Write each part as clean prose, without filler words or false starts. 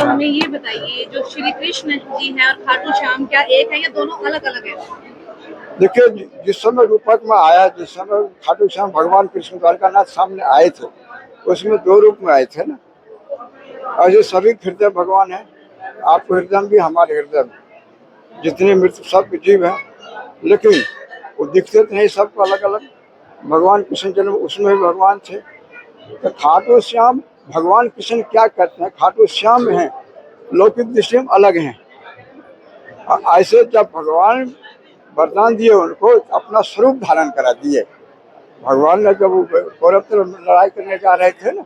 हमें ये बताइए, जो श्री कृष्ण जी हैं और खाटू श्याम क्या एक है या दोनों अलग अलग है? देखिए, जिस समय रूपक में आया, जिस समय खाटू श्याम भगवान कृष्ण द्वारकानाथ सामने आए थे, उसमें दो रूप में आए थे ना। और ये सभी हृदय भगवान है, आपके हृदय में भी, हमारे हृदय में जितने मृत्यु सब जीव हैं, लेकिन वो दिखते तो नहीं सबको अलग अलग। भगवान कृष्ण जन्म उसमें भी भगवान थे। तो खाटू श्याम भगवान कृष्ण क्या करते हैं, खाटू श्याम हैं, लौकिक दृष्टि में अलग हैं। ऐसे जब भगवान वरदान दिए उनको, अपना स्वरूप धारण करा दिए। भगवान ने जब कौरव तरफ लड़ाई करने जा रहे थे ना,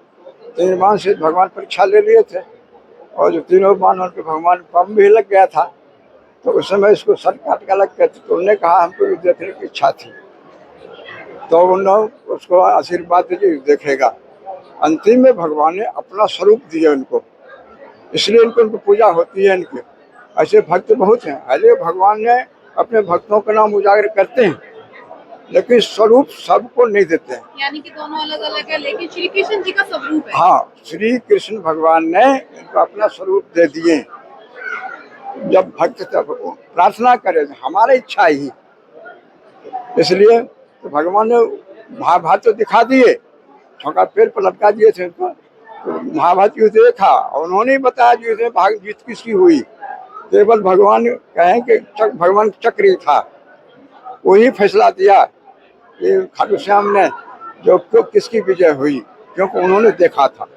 3 बाण से भगवान परीक्षा ले लिए थे, और जो तीनों बाण उनके भगवान पंप भी लग गया था। तो उस समय इसको सर काट के अलग करते, तो उन्होंने कहा हमको युद्ध देखने की इच्छा थी, तो उन्होंने उसको आशीर्वाद दीजिए देखेगा। अंतिम में भगवान ने अपना स्वरूप दिया उनको, इसलिए उनको पूजा होती है इनकी। ऐसे भक्त बहुत हैं। अरे भगवान ने अपने भक्तों का नाम उजागर करते हैं, लेकिन स्वरूप सबको नहीं देते हैं। यानी कि दोनों अलग अलग है, लेकिन श्री कृष्ण जी का स्वरूप है। हाँ, श्री कृष्ण भगवान ने इनको अपना स्वरूप दे दिए। जब भक्त प्रार्थना करे, हमारी इच्छा ही, इसलिए तो भगवान ने महाभारत तो दिखा दिए, छोटा पेड़ पर लटका दिए थे उनको। तो महाभारत युद्ध देखा और उन्होंने बताया कि इसमें भाग जीत किसकी हुई। केवल भगवान कहें कि भगवान चक्र ही था, वही फैसला दिया कि खाटू श्याम ने जो क्यों किसकी विजय हुई, क्योंकि उन्होंने देखा था,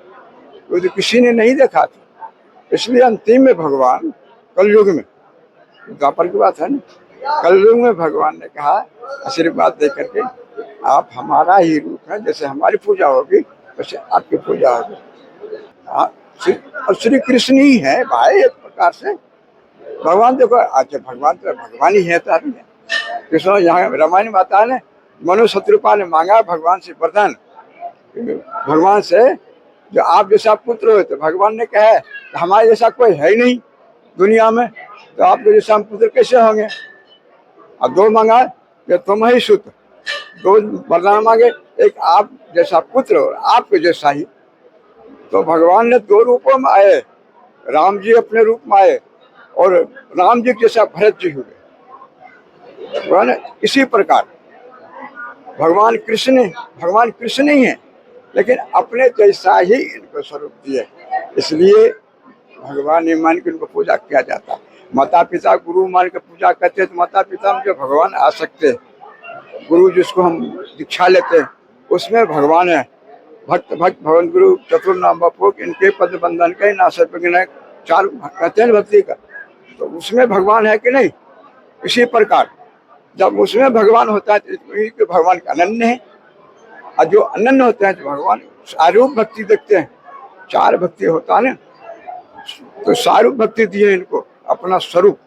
वो तो किसी ने नहीं देखा था। इसलिए अंतिम में भगवान कलयुग में, द्वापर की बात है ना, कलयुग में भगवान ने कहा आशीर्वाद दे करके, आप हमारा ही रूप है, जैसे हमारी पूजा होगी वैसे आपकी पूजा होगी। हाँ, और श्री कृष्ण ही है भाई, एक प्रकार से भगवान। देखो, अच्छा भगवान तो भगवान ही है, कृष्ण यहाँ रामायण में आता है ना, मनु शत्रुपा ने मांगा भगवान से वरदान, भगवान से जो आप जैसा पुत्र हो, तो भगवान ने कहा हमारे जैसा कोई है ही नहीं दुनिया में, तो आपके जैसा हम पुत्र कैसे होंगे। और 2 मांगा कि तुम ही सुत, 2 वरदान मांगे, एक आप जैसा पुत्र और आपके जैसा ही। तो भगवान ने 2 रूपों में आए, राम जी अपने रूप में आए और राम जी जैसा भरत जी हुए। इसी प्रकार भगवान कृष्ण ही है, लेकिन अपने जैसा ही इनको स्वरूप दिए, इसलिए भगवान ने मान के इनको पूजा किया जाता है। माता पिता गुरु मान के पूजा करते हैं, तो माता पिता में जो भगवान आ सकते हैं, गुरु जिसको हम दीक्षा लेते हैं उसमें भगवान है। भक्त भगवान गुरु चतुर्नाम बपो, इनके पद बंधन के नाशक 4 कहते हैं भक्ति का, तो उसमें भगवान है कि नहीं। इसी प्रकार जब उसमें भगवान होता है तो भगवान का अनन्य है, और जो अनन्य होते हैं तो भगवान सारूप भक्ति देखते हैं। 4 भक्ति होता है ना, तो सारूप भक्ति दिए इनको अपना स्वरूप।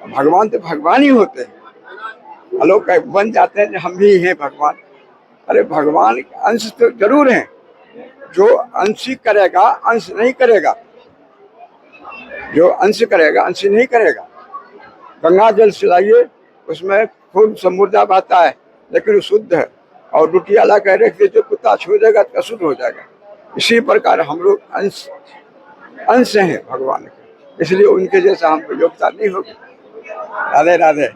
भगवान तो भगवान ही होते हैं, लोग बन जाते हैं हम भी हैं भगवान। अरे भगवान अंश तो जरूर हैं, जो अंश करेगा अंश नहीं करेगा, जो अंश करेगा अंश नहीं करेगा। गंगा जल सिलाइए, उसमें खूब समुद्र बहता है, लेकिन वो शुद्ध है, और रोटी अला कर रख दीजिए, कुत्ता छू देगा तो अशुद्ध हो जाएगा। इसी प्रकार हम लोग अंश हैं भगवान के, इसलिए उनके जैसा हमको योग्यता नहीं होगी। राधे राधे।